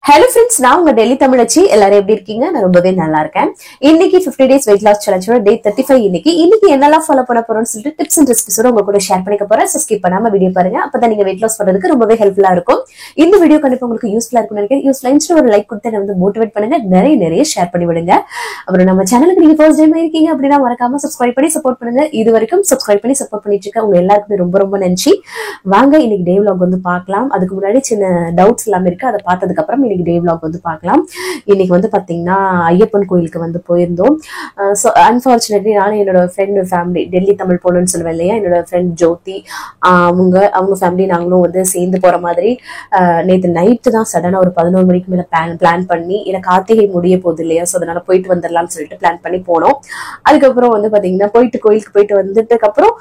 Hello friends, நான் உங்க டெல்லி தமிழச்சி. எல்லாரும் எப்படி இருக்கீங்க? நான் ரொம்பவே நல்லா இருக்கேன். இன்னைக்கு 50 days weight loss challenge டே 35. இன்னைக்கு என்னெல்லாம் ஃபாலோ பண்ண போறோம்னு சொல்லிட்டு டிப்ஸ் அண்ட் ரெசிபிஸோட உங்க கூட ஷேர் பண்ணிக்க போறேன். சோ ஸ்கிப் பண்ணாம வீடியோ பாருங்க. அப்பதான் நீங்க weight loss பண்றதுக்கு ரொம்பவே ஹெல்ப்ஃபுல்லா இருக்கும். இந்த வீடியோ கண்டிப்பா உங்களுக்கு யூஸ்ஃபுல்லா இருக்கும்னு நினைக்கிறேன். யூஸ்ஃபுல்லா இருந்துச்சுன்னா ஒரு லைக் கொடுத்து வந்து மோட்டிவேட் பண்ணுங்க. நிறைய ஷேர் பண்ணி விடுங்க. அப்புறம் நம்ம சேனலுக்கு நீங்க ஃபர்ஸ்ட் டைம் இருக்கீங்க அப்படின்னா மறக்காம சப்ஸ்கிரைப் பண்ணி சப்போர்ட் பண்ணுங்க. இது வரைக்கும் சப்ஸ்கிரைப் பண்ணி சப்போர்ட் பண்ணிட்டு இருக்க உங்க எல்லாருக்குமே ரொம்ப நன்றி. வாங்க இன்னைக்கு டே vlog வந்து பார்க்கலாம். அதுக்கு முன்னாடி சின்ன டவுட்ஸ் எல்லாம் இருக்கு. அதை பார்த்ததுக்கு அப்புறம் இன்னைக்கு டே vlog வந்து பார்க்கலாம். இன்னைக்கு வந்து பாத்தீங்கன்னா ஐயப்பன் கோயிலுக்கு வந்து போயிருந்தோம். அன்பார்ச்சுனேட்லி நானும் என்னோட ஃப்ரெண்ட் ஃபேமிலி டெல்லி தமிழ் போகணும்னு சொல்லுவேன் இல்லையா, என்னோட ஃப்ரெண்ட் ஜோதி அவங்க ஃபேமிலி நாங்களும் வந்து சேர்ந்து போற மாதிரி நேற்று நைட்டு தான் சடனா ஒரு 11 மணிக்கு மேல பிளான் பண்ணி, எனக்கு கார்த்திகை முடிய போகுது இல்லையா, ஸோ அதனால போயிட்டு வந்துடலாம்னு சொல்லிட்டு பிளான் பண்ணி போனோம். அதுக்கப்புறம் வந்து பாத்தீங்கன்னா கோயிலுக்கு போயிட்டு வந்துட்டதுக்கு அப்புறம்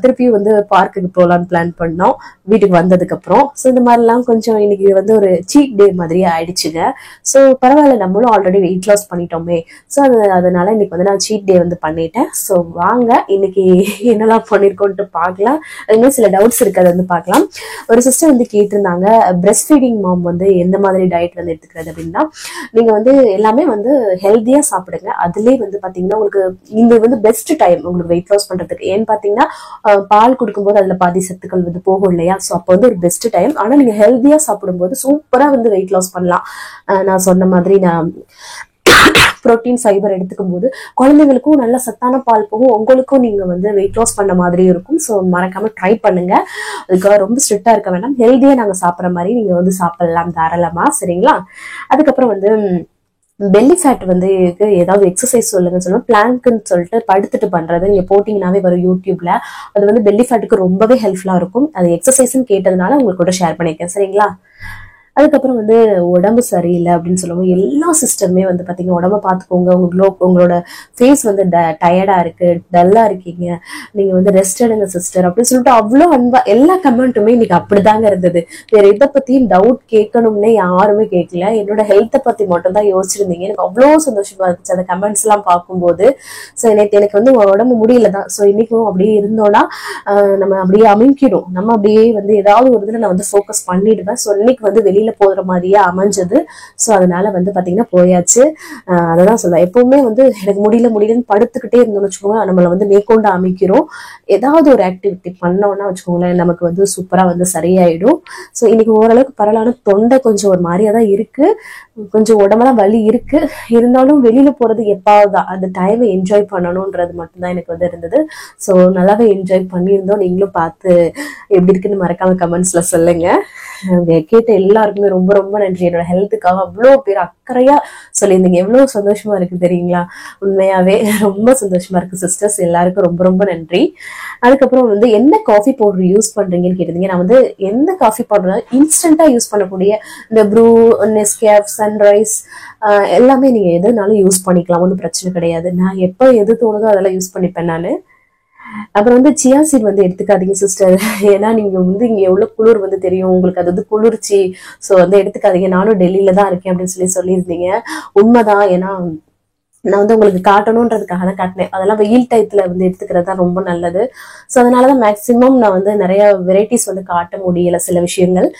திருப்பியும் வந்து பார்க்குக்கு போகலான்னு பிளான் பண்ணோம் வீட்டுக்கு வந்ததுக்கு அப்புறம். ஸோ இந்த மாதிரிலாம் கொஞ்சம் இன்னைக்கு வந்து ஒரு சீட் டே மாதிரி ஆயிடுச்சுங்க. ஸோ பரவாயில்ல, நம்மளும் ஆல்ரெடி வெயிட் லாஸ் பண்ணிட்டோமே. ஸோ அதனால இன்னைக்கு வந்து நான் சீட் டே வந்து பண்ணிட்டேன். ஸோ வாங்க இன்னைக்கு என்னெல்லாம் பண்ணிருக்கோன்ட்டு பார்க்கலாம். அதுமாதிரி சில டவுட்ஸ் இருக்கு, அதை வந்து பார்க்கலாம். ஒரு சிஸ்டர் வந்து கேட்டிருந்தாங்க, பிரெஸ்ட் ஃபீடிங் மாம் வந்து எந்த மாதிரி டயட் வந்து எடுத்துக்கிறது அப்படின்னா, நீங்க வந்து எல்லாமே வந்து ஹெல்த்தியா சாப்பிடுங்க. அதுலேயே வந்து பாத்தீங்கன்னா உங்களுக்கு இந்த வந்து பெஸ்ட் டைம் உங்களுக்கு வெயிட் லாஸ் பண்றதுக்கு. ஏன்னு பாத்தீங்கன்னா பால் கொடுக்கும்போது அதுல பாதி சத்துக்கள் வந்து போகும் இல்லையா, ஸோ அப்போ வந்து ஒரு பெஸ்ட் டைம். ஆனா நீங்க ஹெல்த்தியா சாப்பிடும்போது சூப்பரா வந்து வெயிட் லாஸ் பண்ணலாம். நான் சொன்ன மாதிரி நான் புரோட்டீன் ஃபைபர் எடுத்துக்கும் போது குழந்தைங்களுக்கும் நல்ல சத்தான பால் போகும், உங்களுக்கும் நீங்க வந்து வெயிட் லாஸ் பண்ண மாதிரி இருக்கும். ஸோ மறக்காம ட்ரை பண்ணுங்க. அதுக்காக ரொம்ப ஸ்ட்ரிக்டா இருக்க வேண்டாம், ஹெல்த்தியா நாங்க சாப்பிட்ற மாதிரி நீங்க வந்து சாப்பிடலாம் தாராளமா. சரிங்களா? அதுக்கப்புறம் வந்து பெல்லி ஃபேட் வந்து ஏதாவது எக்ஸசைஸ் சொல்லுங்க பிளாங்க்னு சொல்லிட்டு படுத்துட்டு பண்றது நீங்க போட்டீங்கன்னாவே வரும் யூடியூப்ல. அது வந்து பெல்லி ஃபேட்டுக்கு ரொம்பவே ஹெல்ப்ஃபுல்லா இருக்கும். அது எக்ஸசைஸ்ன்னு கேட்டதுனால உங்களுக்கு கூட ஷேர் பண்ணியிருக்கேன். சரிங்களா? அதுக்கப்புறம் வந்து உடம்பு சரியில்லை அப்படின்னு சொல்லுவோம். எல்லா சிஸ்டருமே வந்து பாத்தீங்கன்னா உடம்ப பாத்துக்கோங்க, உங்களோட ஃபேஸ் வந்து டயர்டா இருக்கு, டல்லா இருக்கீங்க, நீங்க வந்து ரெஸ்ட் எடுங்க சிஸ்டர் அப்படின்னு சொல்லிட்டு அவ்வளவு அன்பா எல்லா கமெண்ட்டுமே இன்னைக்கு அப்படிதாங்க இருந்தது. வேற எதை பத்தியும் டவுட் கேட்கணும்னே யாருமே கேட்கல. என்னோட ஹெல்த்தை பத்தி மட்டும் தான் யோசிச்சிருந்தீங்க. எனக்கு அவ்வளவு சந்தோஷமா இருந்துச்சு அந்த கமெண்ட்ஸ் எல்லாம் பார்க்கும்போது. ஸோ எனக்கு வந்து உடம்பு முடியல தான். ஸோ இன்னைக்கும் அப்படியே இருந்தோம்னா நம்ம அப்படியே அமைக்கிடும். நம்ம அப்படியே வந்து ஏதாவது ஒரு இதுல நான் வந்து ஃபோக்கஸ் பண்ணிடுவேன். ஸோ இன்னைக்கு வந்து வெளியில போகிற மாதிரியே அமைஞ்சது. ஸோ அதனால வந்து பாத்தீங்கன்னா போயாச்சு. அததான் சொல்லுவேன், எப்பவுமே வந்து எனக்கு முடியலன்னு படுத்துக்கிட்டே இருந்தோம்னு வச்சுக்கோங்க, நம்மளை வந்து மேற்கொண்டு அமைக்கிறோம். ஏதாவது ஒரு ஆக்டிவிட்டி பண்ணோம்னா வச்சுக்கோங்களேன், நமக்கு வந்து சூப்பரா வந்து சரியாயிடும். ஸோ இன்னைக்கு ஓரளவுக்கு பரவாயில்ல. தொண்டை கொஞ்சம் ஒரு மாதிரியா தான் இருக்கு, கொஞ்சம் உடம்பெல்லாம் வலி இருக்கு. இருந்தாலும் வெளியில போறது எப்பாவது அந்த டைமை என்ஜாய் பண்ணணும்ன்றது மட்டும்தான் எனக்கு வந்து இருந்தது. ஸோ நல்லாவே என்ஜாய் பண்ணியிருந்தோம். நீங்களும் பார்த்து எப்படி இருக்குன்னு மறக்காம கமெண்ட்ஸ்ல சொல்லுங்க. கேட்ட எல்லாருக்குமே ரொம்ப நன்றி. என்னோட ஹெல்த்துக்காக அவ்வளவு பேர் அக்கறையா சொல்லியிருந்தீங்க. எவ்வளவு சந்தோஷமா இருக்கு தெரியுங்களா? உண்மையாவே ரொம்ப சந்தோஷமா இருக்கு சிஸ்டர்ஸ். எல்லாருக்கும் ரொம்ப நன்றி. அதுக்கப்புறம் வந்து என்ன காஃபி பவுடர் யூஸ் பண்றீங்கன்னு கேட்டீங்க. நான் வந்து எந்த காஃபி பவுடர் இன்ஸ்டன்டா யூஸ் பண்ணக்கூடிய இந்த ப்ரூ, நெஸ்கேஃப், சன்ரைஸ் எல்லாமே நீங்க எதுனாலும் யூஸ் பண்ணிக்கலாம், ஒன்றும் பிரச்சனை கிடையாது. நான் எப்ப எது தோணுதோ அதெல்லாம் யூஸ் பண்ணிப்பேன் நானு. அப்புறம் வந்து சியா சீட் வந்து எடுத்துக்காதீங்க சிஸ்டர். ஏன்னா நீங்க வந்து இங்க எவ்வளவு குளிர் வந்து தெரியும் உங்களுக்கு, அது வந்து குளிர்ச்சி. சோ வந்து எடுத்துக்காதீங்க. நானும் டெல்லியில தான் இருக்கேன் அப்படின்னு சொல்லியிருந்தீங்க. உண்மைதான். ஏன்னா நான் வந்து உங்களுக்கு காட்டணும்ன்றதுக்காக தான் காட்டினேன். அதெல்லாம் வெயில் டயத்துல வந்து எடுத்துக்கிறது தான் ரொம்ப நல்லது. ஸோ அதனாலதான் மேக்சிமம் நான் வந்து நிறைய வெரைட்டிஸ் வந்து காட்ட முடியல சில விஷயங்கள்.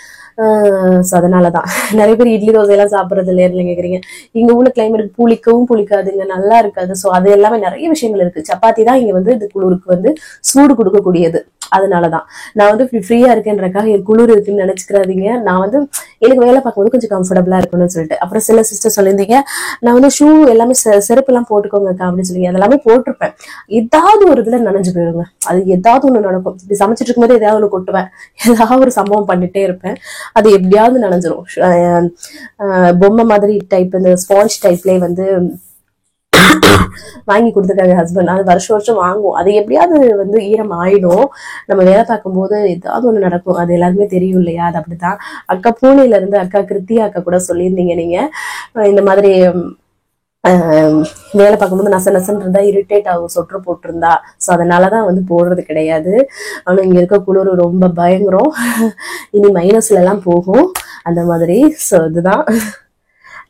ஸோ அதனாலதான் நிறைய பேர் இட்லி தோசை எல்லாம் சாப்பிட்றது இல்லையா கேக்குறீங்க. இங்க உள்ள கிளைமேட்டுக்கு புளிக்காதுங்க, நல்லா இருக்காது. ஸோ அது எல்லாமே நிறைய விஷயங்கள் இருக்கு. சப்பாத்தி தான் இங்க வந்து இது குளிருக்கு வந்து சூடு கொடுக்கக்கூடியது. அதனாலதான் நான் வந்து ஃப்ரீயா இருக்கேன்றக்காக என் குளிர் இருக்குன்னு நினைச்சுக்கிறாதீங்க. நான் வந்து எனக்கு வேலை பார்க்கும்போது கொஞ்சம் கம்ஃபர்டபுளா இருக்கணும்னு சொல்லிட்டு. அப்புறம் சில சிஸ்டர் சொல்லியிருந்தீங்க, நான் வந்து ஷூ எல்லாமே செருப்பு எல்லாம் போட்டுக்கோங்க அப்படின்னு சொல்லி. அதெல்லாமே போட்டிருப்பேன். ஏதாவது ஒரு இதுல நனைஞ்சு போயிடுங்க. அது ஏதாவது ஒண்ணு நடக்கும். இப்படி சமைச்சிட்டு இருக்கும் போது ஏதாவது ஒண்ணு கொட்டுவேன், ஏதாவது ஒரு சம்பவம் பண்ணிட்டே இருப்பேன். அது எப்படியாவது நனைஞ்சிரும். பொம்மை மாதிரி டைப், இந்த ஸ்பாஞ்ச் டைப்லயே வந்து வாங்கி கொடுத்துருக்காங்க ஹஸ்பண்ட். அது வருஷம் வாங்குவோம். அது எப்படியாவது வந்து ஈரம் ஆயிடும். நம்ம வேலை பார்க்கும் போது ஏதாவது ஒண்ணு நடக்கும். அது எல்லாருமே தெரியும் இல்லையா? அது அப்படித்தான். அக்கா பூனேல இருந்து அக்கா கிருத்தியா அக்கா கூட சொல்லியிருந்தீங்க, நீங்க இந்த மாதிரி வேலை பார்க்கும்போது நசன்னு இருந்தா இரிட்டேட் ஆகும், சொற்று போட்டிருந்தா. ஸோ அதனாலதான் வந்து போடுறது கிடையாது. ஆனா இங்க இருக்க குளிர் ரொம்ப பயங்கரம். இனி மைனஸ்ல எல்லாம் போகும் அந்த மாதிரி. ஸோ இதுதான்,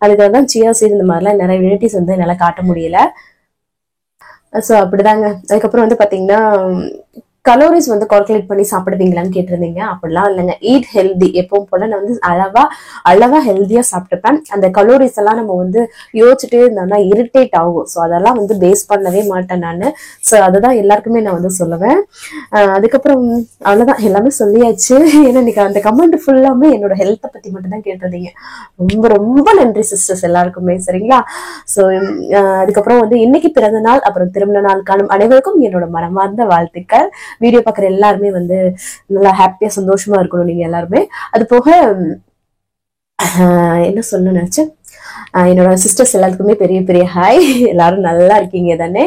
அதுக்காக தான் சியா சீட் இந்த மாதிரிலாம் நிறைய வெரைட்டிஸ் வந்து என்னால காட்ட முடியல. ஸோ அப்படிதாங்க. அதுக்கப்புறம் வந்து பாத்தீங்கன்னா கலோரிஸ் வந்து கால்குலேட் பண்ணி சாப்பிடுவீங்களான்னு கேட்டிருந்தீங்க. அப்படிலாம் இல்லைங்க. Eat healthy. எப்பவும் போல நான் வந்து அளவா ஹெல்தியா சாப்பிட்டுப்பேன். அந்த கலோரிஸ் எல்லாம் நம்ம வந்து யோசிச்சுட்டே இருந்தோம்னா இரிட்டேட் ஆகும். ஸோ அதெல்லாம் வந்து பேஸ் பண்ணவே மாட்டேன் நான். ஸோ அதுதான் எல்லாருக்குமே நான் வந்து சொல்லுவேன். அதுக்கப்புறம் அவ்வளவுதான், எல்லாமே சொல்லியாச்சு. ஏன்னா இன்னைக்கு அந்த கமெண்ட் ஃபுல்லாமே என்னோட ஹெல்த்தை பத்தி மட்டும் தான் கேட்டிருந்தீங்க. ரொம்ப ரொம்ப நன்றி சிஸ்டர்ஸ் எல்லாருக்குமே. சரிங்களா? ஸோ அதுக்கப்புறம் வந்து இன்னைக்கு பிறந்த நாள் அப்புறம் திருமண நாள் காணும் அனைவருக்கும் என்னோட மனமார்ந்த வாழ்த்துக்கள். வீடியோ பார்க்குற எல்லாருமே வந்து நல்லா ஹாப்பியா சந்தோஷமா இருக்கணும் நீங்க எல்லாருமே. அது போக என்ன சொல்ல நினைச்சேன், என்னோட சிஸ்டர்ஸ் எல்லாருக்குமே பெரிய பெரிய ஹாய். எல்லாரும் நல்லா இருக்கீங்க தானே?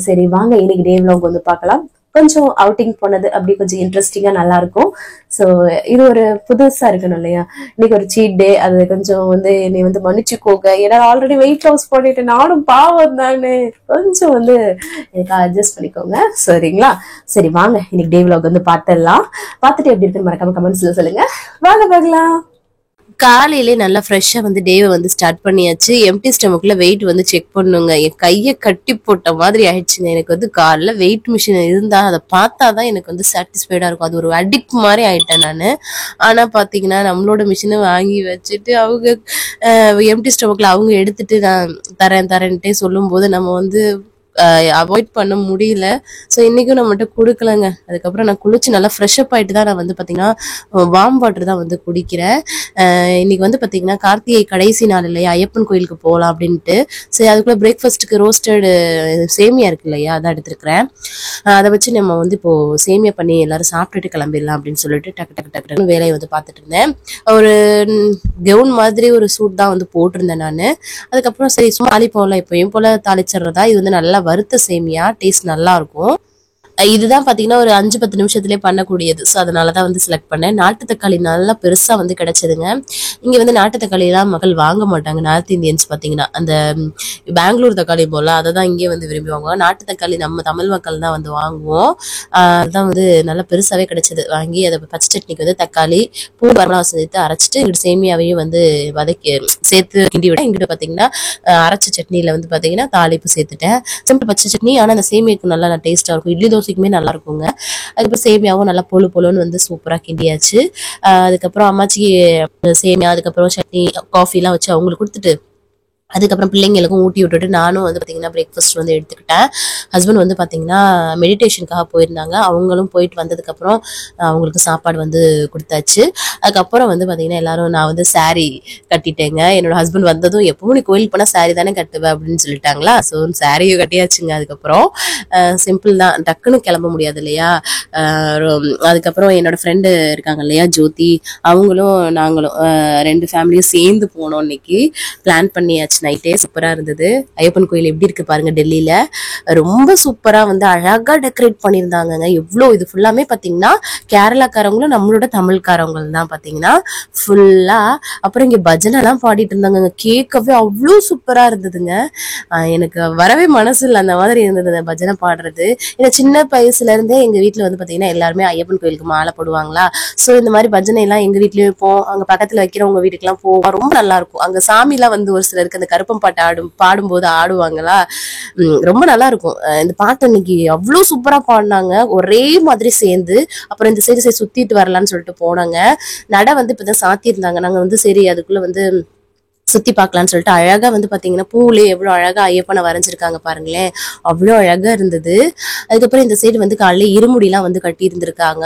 சரி வாங்க இன்னைக்கு டே vlog வந்து பார்க்கலாம். கொஞ்சம் அவுட்டிங் போனது அப்படி கொஞ்சம் இன்ட்ரெஸ்டிங்கா நல்லா இருக்கும். ஸோ இது ஒரு புதுசா இருக்கணும் இல்லையா? இன்னைக்கு ஒரு சீட் டே. அது கொஞ்சம் வந்து என்னை வந்து மன்னிச்சுக்கோங்க. ஏன்னா ஆல்ரெடி வெயிட் லாஸ் பண்ணிட்டு நானும் பாவம் தானே, கொஞ்சம் வந்து எனக்கு அட்ஜஸ்ட் பண்ணிக்கோங்க. சரிங்களா? சரி வாங்க இன்னைக்கு டே vlog வந்து பார்த்துடலாம். பார்த்துட்டு எப்படி இருக்குன்னு மறக்காம கமெண்ட்ஸ்ல சொல்லுங்க. வாங்க பார்க்கலாம். காலையிலே நல்லா ஃப்ரெஷ்ஷா வந்து டேவை வந்து ஸ்டார்ட் பண்ணியாச்சு. எம்டி ஸ்டமக்ல வெயிட் வந்து செக் பண்ணுங்க. என் கையை கட்டி போட்ட மாதிரி ஆயிடுச்சுங்க. எனக்கு வந்து காலைல வெயிட் மிஷின் இருந்தா அதை பார்த்தாதான் எனக்கு வந்து சாட்டிஸ்ஃபைடா இருக்கும். அது ஒரு அடிக்ட் மாதிரி ஆயிட்டேன் நான். ஆனா பாத்தீங்கன்னா நம்மளோட மிஷினை வாங்கி வச்சுட்டு அவங்க எம்டி ஸ்டமக்ல அவங்க எடுத்துட்டு நான் தரேன்ட்டே சொல்லும் போது நம்ம வந்து அவாய்ட் பண்ண முடியல. ஸோ இன்னைக்கும் நம்மகிட்ட கொடுக்கலங்க. அதுக்கப்புறம் நான் குளிச்சு நல்லா ஃப்ரெஷ் அப் ஆயிட்டு தான் நான் வந்து பாத்தீங்கன்னா வார்ம் வாட்டர் தான் வந்து குடிக்கிறேன். இன்னைக்கு வந்து பாத்தீங்கன்னா கார்த்திகை கடைசி நாள் இல்லையா, ஐயப்பன் கோயிலுக்கு போகலாம் அப்படின்ட்டு. சரி அதுக்குள்ள பிரேக்ஃபாஸ்ட்டுக்கு ரோஸ்டடு சேமியா இருக்கு இல்லையா, அதான் எடுத்துருக்கிறேன். அதை வச்சு நம்ம வந்து இப்போ சேமியா பண்ணி எல்லாரும் சாப்பிட்டுட்டு கிளம்பிடலாம் அப்படின்னு சொல்லிட்டு டக்கு டக்கு டக்குன்னு வேலையை வந்து பார்த்துட்டு இருந்தேன். ஒரு கவுன் மாதிரி ஒரு சூட் தான் வந்து போட்டிருந்தேன் நான். அதுக்கப்புறம் சரி சும்மா தாளிப்போம்ல, எப்பயும் போல தாளிச்சிடுறதா. இது வந்து நல்லா வறுத்த சேமியா, டேஸ்ட் நல்லா இருக்கும். இதுதான் பாத்தீங்கன்னா ஒரு 5-10 நிமிஷத்துலயே பண்ணக்கூடியது. ஸோ அதனாலதான் வந்து செலக்ட் பண்ணேன். நாட்டு தக்காளி நல்லா பெருசா வந்து கிடைச்சதுங்க. இங்க வந்து நாட்டு தக்காளி எல்லாம் மக்கள் வாங்க மாட்டாங்க. நார்த் இந்தியன்ஸ் பாத்தீங்கன்னா அந்த பெங்களூர் தக்காளி போல அதை தான் இங்கே வந்து விரும்பி வாங்குவோம். நாட்டு தக்காளி நம்ம தமிழ் மக்கள் தான் வந்து வாங்குவோம். அதுதான் வந்து நல்லா பெருசாவே கிடைச்சது. வாங்கி அதை பச்சை சட்னிக்கு வந்து தக்காளி பூண்டு வரலாம் சேர்த்து அரைச்சிட்டு இங்கிட்டு சேமியாவையும் வந்து வதக்கி சேர்த்து கிண்டி விட. இங்கிட்ட பாத்தீங்கன்னா அரைச்ச சட்னியில வந்து பாத்தீங்கன்னா தாளிப்பு சேர்த்துட்டேன். சிம்பிள் பச்சை சட்னி, ஆனா அந்த சேமியாக்கு நல்லா டேஸ்டா இருக்கும். இட்லி தோசைக்குமே நல்லா இருக்குங்க. அதுக்கப்புறம் சேமியாவும் நல்லா பொழுன்னு வந்து சூப்பரா கிண்டியாச்சு. அதுக்கப்புறம் அம்மாச்சிக்கு சேமியா, அதுக்கப்புறம் சட்னி, காஃபி எல்லாம் வச்சு அவங்களுக்கு கொடுத்துட்டு அதுக்கப்புறம் பிள்ளைங்களுக்கும் ஊட்டி விட்டுட்டு நானும் வந்து பார்த்தீங்கன்னா பிரேக்ஃபாஸ்ட் வந்து எடுத்துக்கிட்டேன். ஹஸ்பண்ட் வந்து பார்த்தீங்கன்னா மெடிடேஷனுக்காக போயிருந்தாங்க. அவங்களும் போயிட்டு வந்ததுக்கப்புறம் அவங்களுக்கு சாப்பாடு வந்து கொடுத்தாச்சு. அதுக்கப்புறம் வந்து பார்த்தீங்கன்னா எல்லாரும் நான் வந்து சாரீ கட்டிட்டேங்க. என்னோட ஹஸ்பண்ட் வந்ததும் எப்பவும் நீ கோயிலுக்கு போனால் சாரீ தானே கட்டுவேன் அப்படின்னு சொல்லிட்டாங்களா. ஸோ சாரியும் கட்டியாச்சுங்க. அதுக்கப்புறம் சிம்பிள் தான், டக்குன்னு கிளம்ப முடியாது இல்லையா. அதுக்கப்புறம் என்னோட ஃப்ரெண்டு இருக்காங்க இல்லையா ஜோதி, அவங்களும் நாங்களும் 2 ஃபேமிலியும் சேர்ந்து போனோம். இன்னைக்கு பிளான் பண்ணியாச்சு. நைட்டே சூப்பரா இருந்தது. ஐயப்பன் கோயில் எப்படி இருக்கு பாருங்க டெல்லியில. ரொம்ப சூப்பரா வந்து அழகா டெக்கரேட் பண்ணியிருந்தாங்க. எவ்வளோ இது ஃபுல்லாமே பாத்தீங்கன்னா கேரளாக்காரங்களும் நம்மளோட தமிழ்காரவங்க தான் பாத்தீங்கன்னா ஃபுல்லா. அப்புறம் இங்க பஜனை எல்லாம் பாடிட்டு இருந்தாங்க. கேட்கவே அவ்வளோ சூப்பரா இருந்ததுங்க. எனக்கு வரவே மனசு இல்லை அந்த மாதிரி இருந்தது அந்த பஜனை பாடுறது. ஏன்னா சின்ன வயசுல இருந்தே எங்க வீட்டுல வந்து பாத்தீங்கன்னா எல்லாருமே ஐயப்பன் கோயிலுக்கு மாலை போடுவாங்களா. ஸோ இந்த மாதிரி பஜனை எல்லாம் எங்க வீட்லயும் இருப்போம். அங்க பக்கத்துல வைக்கிறவங்க வீட்டுக்கு எல்லாம் போவோம். ரொம்ப நல்லா இருக்கும். அங்க சாமி எல்லாம் வந்து ஒரு சிலருக்கு அந்த கருப்பம் பாட்டு பாடும்போது ஆடுவாங்களா, ரொம்ப நல்லா இருக்கும். இந்த பாட்டு இன்னைக்கு அவ்வளவு சூப்பரா பாடினாங்க ஒரே மாதிரி சேர்ந்து. அப்புறம் இந்த சைடு சுத்திட்டு வரலான்னு சொல்லிட்டு போனாங்க. நட வந்து இப்பதான் சாத்தியிருந்தாங்க. நாங்க வந்து சரி அதுக்குள்ள வந்து சுத்தி பார்க்கலான்னு சொல்லிட்டு அழகா வந்து பாத்தீங்கன்னா பூலே எவ்வளவு அழகா ஐயப்பனை வரைஞ்சிருக்காங்க பாருங்களேன், அவ்வளோ அழகா இருந்தது. அதுக்கப்புறம் இந்த சைடு வந்து காலையில இருமுடிலாம் வந்து கட்டி இருந்திருக்காங்க.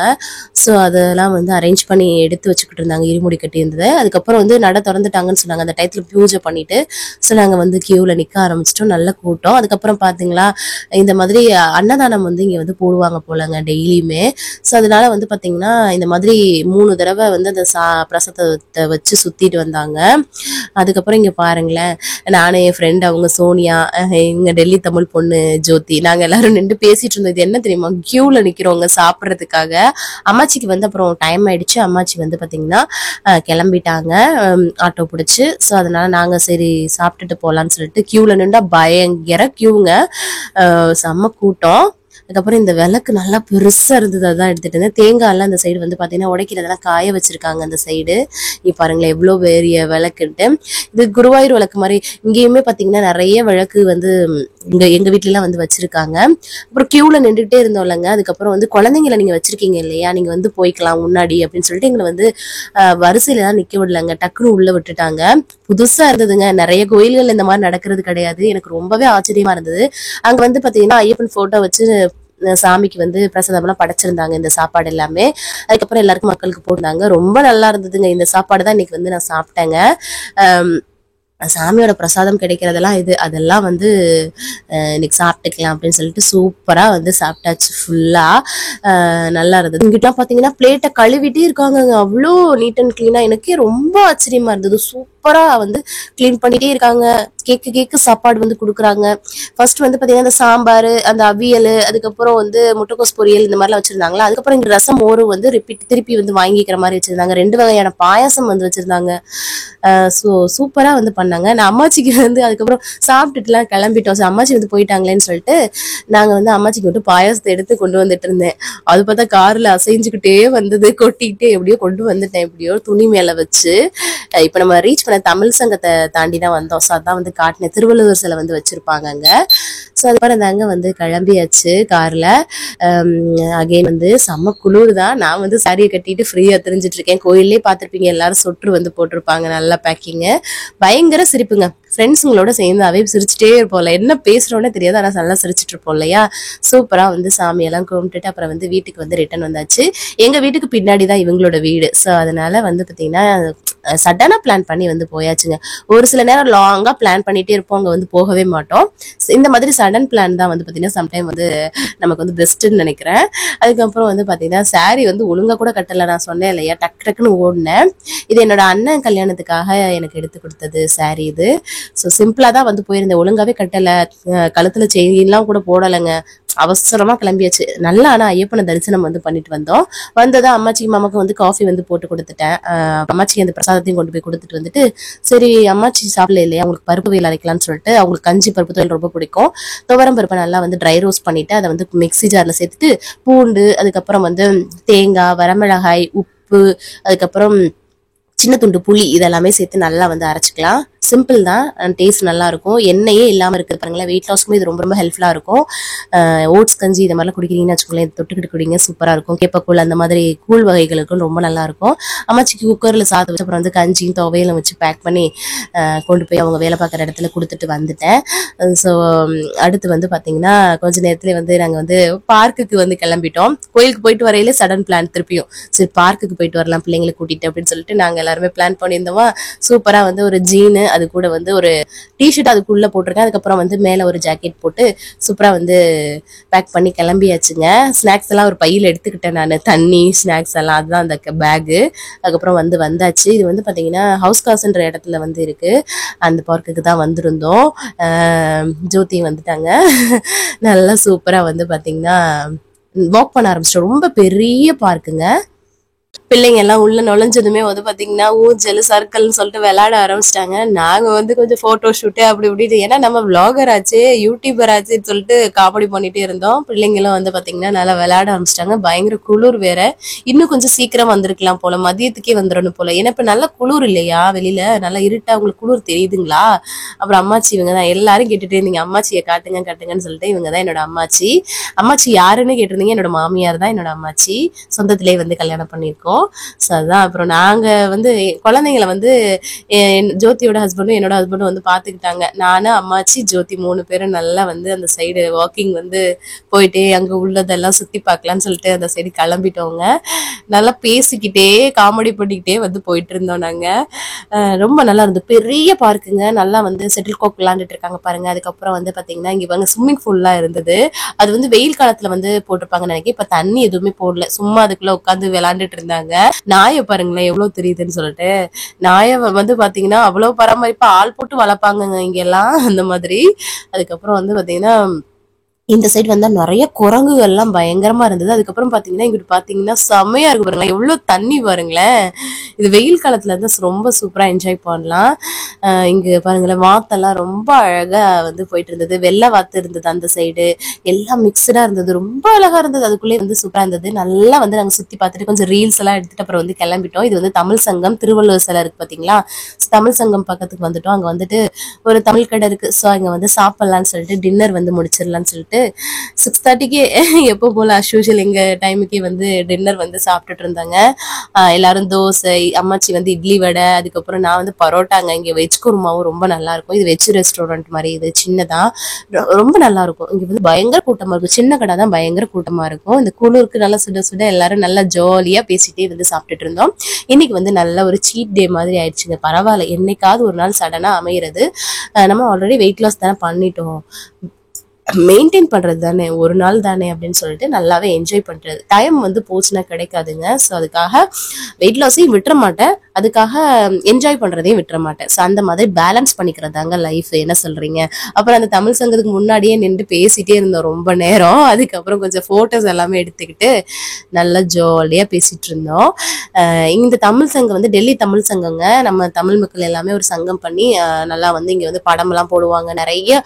ஸோ அதெல்லாம் வந்து அரேஞ்ச் பண்ணி எடுத்து வச்சுக்கிட்டு இருந்தாங்க. இருமுடி கட்டி இருந்தது. அதுக்கப்புறம் வந்து நட திறந்துட்டாங்கன்னு சொன்னாங்க. அந்த டயத்துல பூஜை பண்ணிட்டு ஸோ நாங்க வந்து கியூல நிக்க ஆரம்பிச்சிட்டோம். நல்ல கூட்டம். அதுக்கப்புறம் பாத்தீங்களா இந்த மாதிரி அன்னதானம் வந்து இங்க வந்து போடுவாங்க போலங்க டெய்லியுமே. ஸோ அதனால வந்து பாத்தீங்கன்னா இந்த மாதிரி 3 தடவை வந்து அந்த பிரசாதத்தை வச்சு சுத்திட்டு வந்தாங்க. அதுக்கப்புறம் இங்க பாருங்களேன், நானும் என் ஃப்ரெண்ட் அவங்க சோனியா, இங்க டெல்லி தமிழ் பொண்ணு ஜோதி, நாங்க எல்லாரும் நின்று பேசிட்டு இருந்தோம். இது என்ன தெரியுமா, கியூல நிக்கிறவங்க சாப்பிட்றதுக்காக. அம்மாச்சிக்கு வந்து அப்புறம் டைம் ஆயிடுச்சு. அம்மாச்சி வந்து பாத்தீங்கன்னா கிளம்பிட்டாங்க ஆட்டோ பிடிச்சு. ஸோ அதனால நாங்க சரி சாப்பிட்டுட்டு போலான்னு சொல்லிட்டு கியூல நின்றா பயங்கர கியூங்க, செம்ம கூட்டம். அதுக்கப்புறம் இந்த விளக்கு நல்லா பெருசா இருந்தது, அதான் எடுத்துட்டு இருந்தேன். தேங்காய் எல்லாம் அந்த சைடு வந்து பாத்தீங்கன்னா உடைக்கிறதெல்லாம் காய வச்சிருக்காங்க. அந்த சைடு பாருங்களேன் எவ்வளவு பெரிய விளக்குன்ட்டு. இது குருவாயூர் விளக்கு மாதிரி. இங்கேயுமே பாத்தீங்கன்னா நிறைய விளக்கு வந்து எங்க வீட்ல எல்லாம் வந்து வச்சிருக்காங்க. அப்புறம் கியூல நின்றுட்டே இருந்தோம்லங்க. அதுக்கப்புறம் வந்து குழந்தைங்களை நீங்க வச்சிருக்கீங்க இல்லையா, நீங்க வந்து போய்க்கலாம் முன்னாடி அப்படின்னு சொல்லிட்டு எங்களை வந்து வரிசையில எல்லாம் நிக்க விடலங்க, டக்குன்னு உள்ள விட்டுட்டாங்க. புதுசா இருந்ததுங்க. நிறைய கோயில்கள் இந்த மாதிரி நடக்கிறது கிடையாது. எனக்கு ரொம்பவே ஆச்சரியமா இருந்தது. அங்க வந்து பாத்தீங்கன்னா ஐயப்பன் போட்டோ வச்சு சாமிக்கு வந்து பிரசாதம் எல்லாம் படைச்சிருந்தாங்க, இந்த சாப்பாடு எல்லாமே. அதுக்கப்புறம் எல்லாருக்கும் மக்களுக்கு போட்டாங்க. ரொம்ப நல்லா இருந்ததுங்க. இந்த சாப்பாடு தான் இன்னைக்கு வந்து நான் சாப்பிட்டேங்க. சாமியோட பிரசாதம் கிடைக்கிறதெல்லாம் அதெல்லாம் வந்து இன்னைக்கு சாப்பிட்டுக்கலாம் அப்படின்னு சொல்லிட்டு சூப்பரா வந்து சாப்பிட்டாச்சு ஃபுல்லா. நல்லா இருந்தது. இங்கிட்டலாம் பாத்தீங்கன்னா பிளேட்டை கழுவிட்டே இருக்காங்க, அவ்வளோ நீட் அண்ட் கிளீனா. எனக்கே ரொம்ப ஆச்சரியமா இருந்தது. சூப்பரா வந்து கிளீன் பண்ணிட்டே இருக்காங்க. கேக்கு சாப்பாடு வந்து கொடுக்குறாங்க. ஃபர்ஸ்ட் வந்து பாத்தீங்கன்னா அந்த சாம்பார், அந்த அவியல், அதுக்கப்புறம் வந்து முட்டைக்கோஸ் பொரியல் இந்த மாதிரிலாம் வச்சிருந்தாங்களா. அதுக்கப்புறம் இங்க ரசம் மோரும் வந்து திருப்பி வந்து வாங்கிக்கிற மாதிரி வச்சிருந்தாங்க. 2 வகையான பாயாசம் வந்து வச்சிருந்தாங்க. சூப்பரா வந்து பண்ணாங்க. நான் அம்மாச்சிக்கு வந்து அதுக்கப்புறம் சாப்பிட்டுட்டுலாம் கிளம்பிட்டோம். அம்மாச்சி வந்து போயிட்டாங்களேன்னு சொல்லிட்டு நாங்க வந்து அம்மாச்சிக்கு மட்டும் பாயாசத்தை எடுத்து கொண்டு வந்துட்டு இருந்தேன். அது பார்த்தா கார்ல அசைஞ்சுக்கிட்டே வந்தது, கொட்டிக்கிட்டே எப்படியோ கொண்டு வந்துட்டேன், எப்படியோ துணி மேல வச்சு. இப்ப நம்ம ரீச் பண்ண தமிழ் சங்கத்தை தாண்டி தான் வந்தோம். ஸோ அதான் வந்து காட்டின திருவள்ளுவர் சிலை வந்து வச்சிருப்பாங்க அங்க. ஸோ அதுக்கப்புறம் தாங்க வந்து கிளம்பியாச்சு கார்ல. அகைன் வந்து செம்ம குளிர் தான். நான் வந்து சாரியை கட்டிட்டு ஃப்ரீயா தெரிஞ்சிட்டு இருக்கேன். கோயிலே பார்த்துருப்பீங்க, எல்லாரும் சொட்டு வந்து போட்டிருப்பாங்க, நல்லா பேக்கிங்கு. பயங்கர சிரிப்புங்க. ஃப்ரெண்ட்ஸுங்களோட சேர்ந்தாவே சிரிச்சுட்டே இருப்போம்ல, என்ன பேசுறோன்னே தெரியாது, ஆனால் நல்லா சிரிச்சுட்டு இருப்போம் இல்லையா. சூப்பரா வந்து சாமியெல்லாம் கும்பிட்டுட்டு அப்புறம் வந்து வீட்டுக்கு வந்து ரிட்டர்ன் வந்தாச்சு. எங்க வீட்டுக்கு பின்னாடி தான் இவங்களோட வீடு. ஸோ அதனால வந்து பாத்தீங்கன்னா சடனா பிளான் பண்ணி வந்து போயாச்சுங்க. ஒரு சில நேரம் லாங்கா பிளான் பண்ணிட்டே இருப்போம், அங்க வந்து போகவே மாட்டோம். இந்த மாதிரி சடன் பிளான் தான் வந்து பாத்தீங்கன்னா சம்டைம் வந்து நமக்கு வந்து பெஸ்ட்ன்னு நினைக்கிறேன். அதுக்கப்புறம் வந்து பாத்தீங்கன்னா சாரி வந்து ஒழுங்கா கூட கட்டல. நான் சொன்னேன் இல்லையா, டக்குன்னு ஓடினேன். இது என்னோட அண்ணன் கல்யாணத்துக்காக எனக்கு எடுத்து கொடுத்தது சாரி இது. ஸோ சிம்பிளா தான் வந்து போயிருந்தேன், ஒழுங்காவே கட்டல, கழுத்துல செயின்லாம் கூட போடலைங்க. அவசரமா கிளம்பியாச்சு. நல்லா ஆனா ஐயப்பனை தரிசனம் வந்து பண்ணிட்டு வந்தோம். வந்ததா அம்மாச்சி மாமாக்கு வந்து காஃபி வந்து போட்டு கொடுத்துட்டேன். அம்மாச்சிக்கு அந்த பிரசாதத்தையும் கொண்டு போய் கொடுத்துட்டு வந்துட்டு, சரி அம்மாச்சி சாப்பிடல இல்லையா, அவங்களுக்கு பருப்பு வேல் அரைக்கலாம்னு சொல்லிட்டு, அவங்களுக்கு கஞ்சி பருப்பு தொழில் ரொம்ப பிடிக்கும். துவரம் பருப்பை நல்லா வந்து ட்ரை ரோஸ்ட் பண்ணிட்டு அதை வந்து மிக்ஸி ஜார்ல சேர்த்துட்டு பூண்டு, அதுக்கப்புறம் வந்து தேங்காய், வரமிளகாய், உப்பு, அதுக்கப்புறம் சின்ன துண்டு புளி இதெல்லாமே சேர்த்து நல்லா வந்து அரைச்சிக்கலாம். சிம்பிள் தான், டேஸ்ட் நல்லா இருக்கும். எண்ணெயே இல்லாம இருக்கு பாருங்களேன். வெயிட் லாஸ்க்குமே இது ரொம்ப ரொம்ப ஹெல்ப்ஃபுல்லா இருக்கும். ஓட்ஸ் கஞ்சி இந்த மாதிரிலாம் குடிக்கிறீங்கன்னு வச்சுக்கோங்களேன், தொட்டுக்கிட்டு குடிங்க, சூப்பரா இருக்கும். கேப்பக்கூழ் அந்த மாதிரி கூழ் வகைகளுக்கும் ரொம்ப நல்லா இருக்கும். அம்மாச்சிக்கு குக்கர்ல சாதம் வச்சு அப்புறம் வந்து கஞ்சியும் துவையலும் வச்சு பேக் பண்ணி கொண்டு போய் அவங்க வேலை பார்க்குற இடத்துல கொடுத்துட்டு வந்துட்டேன். ஸோ அடுத்து வந்து பாத்தீங்கன்னா கொஞ்ச நேரத்துல வந்து நாங்க வந்து பார்க்குக்கு வந்து கிளம்பிட்டோம். கோயிலுக்கு போயிட்டு வரையில சடன் பிளான் திருப்பியும், சரி பார்க்குக்கு போயிட்டு வரலாம் பிள்ளைங்களை கூட்டிட்டு அப்படின்னு சொல்லிட்டு நாங்க எல்லாருமே பிளான் பண்ணியிருந்தோமா. சூப்பரா வந்து ஒரு ஜீனு, அது கூட வந்து ஒரு டிஷர்ட் அதுக்குள்ள போட்டிருக்கேன். அதுக்கப்புறம் வந்து மேல ஒரு ஜாக்கெட் போட்டு சூப்பரா வந்து பேக் பண்ணி கிளம்பியாச்சுங்க. ஸ்நாக்ஸ் எல்லாம் ஒரு பையில எடுத்துக்கிட்டேன் நான், தண்ணி ஸ்நாக்ஸ் எல்லாம், அதுதான் அந்த பேகு. அதுக்கப்புறம் வந்து வந்தாச்சு. இது வந்து பாத்தீங்கன்னா ஹவுஸ் காசுன்ற இடத்துல வந்து இருக்கு, அந்த பார்க்குக்கு தான் வந்திருந்தோம். ஜோதி வந்துட்டாங்க. நல்லா சூப்பரா வந்து பாத்தீங்கன்னா வாக் பண்ண ஆரம்பிச்சிட்டோம். ரொம்ப பெரிய பார்க்குங்க. பிள்ளைங்க எல்லாம் உள்ள நுழைஞ்சதுமே வந்து பாத்தீங்கன்னா ஊஞ்சல் சர்க்கிள்னு சொல்லிட்டு விளையாட ஆரம்பிச்சிட்டாங்க. நாங்க வந்து கொஞ்சம் போட்டோ ஷூட்டு அப்படி இப்படி, ஏன்னா நம்ம விளாகர் ஆச்சு யூடியூபர் ஆச்சுன்னு சொல்லிட்டு காமெடி பண்ணிட்டே இருந்தோம். பிள்ளைங்களும் வந்து பாத்தீங்கன்னா நல்லா விளையாட ஆரம்பிச்சிட்டாங்க. பயங்கர குளிர் வேற, இன்னும் கொஞ்சம் சீக்கிரம் வந்திருக்கலாம் போல, மதியத்துக்கே வந்துடணும் போல. ஏன்னா இப்ப நல்லா குளிர் இல்லையா, வெளியில நல்லா இருட்டா, உங்களுக்கு குளிர் தெரியுதுங்களா. அப்புறம் அம்மாச்சி இவங்க தான், எல்லாரும் கேட்டுட்டே இருந்தீங்க அம்மாச்சியை காட்டுங்கன்னு சொல்லிட்டு, இவங்க தான் என்னோட அம்மாச்சி. அம்மாச்சி யாருன்னு கேட்டிருந்தீங்க, என்னோட மாமியார் தான் என்னோட அம்மாச்சி. சொந்தத்திலே வந்து கல்யாணம் பண்ணியிருக்கோம். ஸோ அதான். அப்புறம் நாங்க வந்து குழந்தைங்களை வந்து ஜோதியோட ஹஸ்பண்டும் என்னோட ஹஸ்பண்டும் வந்து பாத்துக்கிட்டாங்க. நானு அம்மாச்சி ஜோதி 3 பேரும் நல்லா வந்து அந்த சைடு வாக்கிங் வந்து போயிட்டே அங்க உள்ளதெல்லாம் சுத்தி பார்க்கலாம்னு சொல்லிட்டு அந்த சைடு கிளம்பிட்டோங்க. நல்லா பேசிக்கிட்டே காமெடி பண்ணிக்கிட்டே வந்து போயிட்டு இருந்தோம் நாங்க. ரொம்ப நல்லா இருந்தது. பெரிய பார்க்குங்க. நல்லா வந்து செட்டில் கோக் விளையாண்டுட்டு இருக்காங்க பாருங்க. அதுக்கப்புறம் வந்து பாத்தீங்கன்னா இங்க பாருங்க ஸ்விம்மிங் பூல்லாம் இருந்தது. அது வந்து வெயில் காலத்துல வந்து போட்டிருப்பாங்க நினைக்கிறேன். இப்ப தண்ணி எதுவுமே போடல, சும்மா அதுக்குள்ள உட்காந்து விளையாண்டுட்டு இருந்தாங்க. நாயை பாருங்களேன் எவ்வளவு தெரியுதுன்னு சொல்லிட்டு. நாயை வந்து பாத்தீங்கன்னா அவ்வளவு பராமரிப்பா ஆள் போட்டு வளர்ப்பாங்க இங்க எல்லாம், அந்த மாதிரி. அதுக்கப்புறம் வந்து பாத்தீங்கன்னா இந்த சைடு வந்தா நிறைய குரங்குகள் எல்லாம் பயங்கரமா இருந்தது. அதுக்கப்புறம் பாத்தீங்கன்னா இங்கிட்டு பாத்தீங்கன்னா செமையா இருக்கு பாருங்களேன், எவ்வளவு தண்ணி பாருங்களேன். இது வெயில் காலத்துல இருந்து ரொம்ப சூப்பரா என்ஜாய் பண்ணலாம். இங்க பாருங்களேன் வாத்தெல்லாம் ரொம்ப அழகா வந்து போயிட்டு இருந்தது. வெள்ளை வாத்து இருந்தது அந்த சைடு, எல்லாம் மிக்சடா இருந்தது, ரொம்ப அழகா இருந்தது. அதுக்குள்ளே வந்து சூப்பரா இருந்தது. நல்லா வந்து நாங்க சுத்தி பார்த்துட்டு கொஞ்சம் ரீல்ஸ் எல்லாம் எடுத்துட்டு அப்புறம் வந்து கிளம்பிட்டோம். இது வந்து தமிழ் சங்கம் திருவள்ளுவர் சிலை இருக்கு பாத்தீங்களா, தமிழ் சங்கம் பக்கத்துக்கு வந்துட்டோம். அங்க வந்துட்டு ஒரு தமிழ் கடை இருக்கு. ஸோ அங்க வந்து சாப்பிடலாம்னு சொல்லிட்டு டின்னர் வந்து முடிச்சிடலாம்னு சொல்லிட்டு 6:30க்கு எப்போ போல அஸ்யூஷுவல் எங்க டைமுக்கே வந்து டின்னர் வந்து சாப்பிட்டுட்டு இருந்தாங்க. எல்லாரும் தோசை, அம்மாச்சி வந்து இட்லி வடை, அதுக்கப்புறம் நான் வந்து பரோட்டாங்க. இங்க வெஜ் குருமாவும் ரொம்ப நல்லா இருக்கும். இது வெஜ் ரெஸ்டாரண்ட் மாதிரி, இது சின்னதா ரொம்ப நல்லா இருக்கும். இங்க வந்து பயங்கர கூட்டமா இருக்கும். சின்ன கடை தான் பயங்கர கூட்டமா இருக்கும். இந்த குளிருக்கு நல்லா சுட சுட எல்லாரும் நல்லா ஜாலியா பேசிட்டே வந்து சாப்பிட்டுட்டு இருந்தோம். இன்னைக்கு வந்து நல்ல ஒரு சீட் டே மாதிரி ஆயிடுச்சுங்க. பரவாயில்ல, என்னைக்காவது ஒரு நாள் சடனா அமைகிறது. நம்ம ஆல்ரெடி வெயிட் லாஸ் தானே பண்ணிட்டோம், மெயின்டைன் பண்றது தானே, ஒரு நாள் தானே அப்படின்னு சொல்லிட்டு நல்லாவே என்ஜாய் பண்றது. டைம் வந்து போச்சுன்னா கிடைக்காதுங்க. ஸோ அதுக்காக வெயிட் லாஸையும் விட்டுற மாட்டேன், அதுக்காக என்ஜாய் பண்றதையும் விட்டுற மாட்டேன். ஸோ அந்த மாதிரி பேலன்ஸ் பண்ணிக்கிறதாங்க லைஃப். என்ன சொல்றீங்க? அப்புறம் அந்த தமிழ் சங்கத்துக்கு முன்னாடியே நின்று பேசிட்டே இருந்தோம் ரொம்ப நேரம். அதுக்கப்புறம் கொஞ்சம் போட்டோஸ் எல்லாமே எடுத்துக்கிட்டு நல்லா ஜாலியா பேசிட்டு இருந்தோம். இந்த தமிழ் சங்கம் வந்து டெல்லி தமிழ் சங்கங்க. நம்ம தமிழ் மக்கள் எல்லாமே ஒரு சங்கம் பண்ணி நல்லா வந்து இங்க வந்து படம் எல்லாம் போடுவாங்க. நிறைய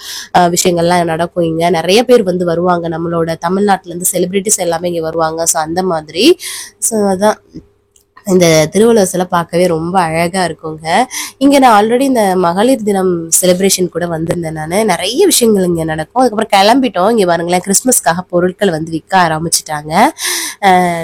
விஷயங்கள்லாம் நடக்கும். இங்க நிறைய பேர் வந்து வருவாங்க, நம்மளோட தமிழ்நாட்டுல இருந்து செலிபிரிட்டிஸ் எல்லாமே இங்க வருவாங்க. ஸோ அந்த மாதிரி. ஸோ அதான் இந்த திருவள்ளுவர் சிலை பார்க்கவே ரொம்ப அழகா இருக்குங்க. இங்க நான் ஆல்ரெடி இந்த மகளிர் தினம் செலிப்ரேஷன் கூட வந்திருந்தேன். நான் நிறைய விஷயங்கள் இங்க நடக்கும். அதுக்கப்புறம் கிளம்பிட்டோம். இங்க பாருங்களேன், கிறிஸ்துமஸ்க்காக பொருட்கள் வந்து விற்க ஆரம்பிச்சுட்டாங்க.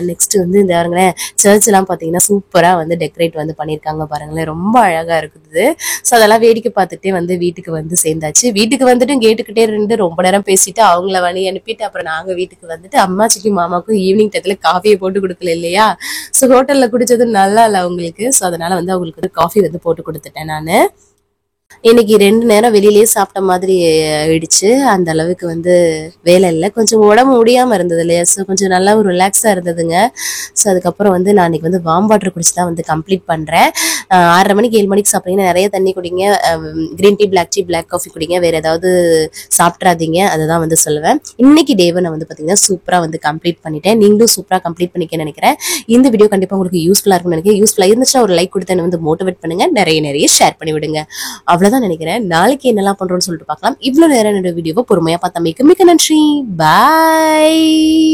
நெக்ஸ்ட் வந்து இந்த பாருங்களேன், சர்ச் எல்லாம் பாத்தீங்கன்னா சூப்பரா வந்து டெக்கரேட் வந்து பண்ணியிருக்காங்க பாருங்களேன், ரொம்ப அழகா இருக்குது. ஸோ அதெல்லாம் வேடிக்கை பார்த்துட்டே வந்து வீட்டுக்கு வந்து சேர்ந்தாச்சு. வீட்டுக்கு வந்துட்டு கேட்டுக்கிட்டே இருந்து ரொம்ப நேரம் பேசிட்டு அவங்கள வழி அனுப்பிட்டு அப்புறம் நாங்க வீட்டுக்கு வந்துட்டு அம்மாச்சிக்கும் மாமாக்கும் ஈவினிங் டயத்துல காஃபியை போட்டு கொடுக்கல இல்லையா. ஸோ ஹோட்டல்ல குடிச்சது நல்லா இல்லை அவங்களுக்கு. ஸோ அதனால வந்து அவங்களுக்கு வந்து காஃபி வந்து போட்டு கொடுத்துட்டேன் நானு. இன்னைக்கு 2 நேரம் வெளியிலேயே சாப்பிட்ட மாதிரி ஆயிடுச்சு. அந்த அளவுக்கு வந்து வேலை இல்லை, கொஞ்சம் உடம்பு முடியாம இருந்தது இல்லையா. ஸோ கொஞ்சம் நல்லா ஒரு ரிலாக்ஸா இருந்ததுங்க. ஸோ அதுக்கப்புறம் வந்து நான் இன்னைக்கு வந்து வார்ம் வாட்டர் குடிச்சு தான் வந்து கம்ப்ளீட் பண்றேன். 6:30 மணிக்கு 7 மணிக்கு சாப்பிட்டீங்கன்னா நிறைய தண்ணி குடிங்க, green tea, black tea, black coffee குடிங்க, வேற ஏதாவது சாப்பிட்றாதீங்க, அதுதான் வந்து சொல்லுவேன். இன்னைக்கு டேவை நான் வந்து பாத்தீங்கன்னா சூப்பரா வந்து கம்ப்ளீட் பண்ணிட்டேன். நீங்களும் சூப்பரா கம்ப்ளீட் பண்ணிக்க நினைக்கிறேன். இந்த வீடியோ கண்டிப்பா உங்களுக்கு யூஸ்ஃபுல்லா இருக்கும்னு நினைக்கிறேன். யூஸ்ஃபுல்லா இருந்துச்சுன்னா ஒரு லைக் கொடுத்து என்ன வந்து மோட்டிவேட் பண்ணுங்க, நிறைய ஷேர் பண்ணி விடுங்க. அவ்வளவுதான் நினைக்கிறேன். நாளைக்கு என்னெல்லாம் பண்றோம்னு சொல்லிட்டு பார்க்கலாம். இவ்வளவு நேரம் என்னோட வீடியோவை பொறுமையா பார்த்தமைக்கு மிக்க நன்றி. பாய்.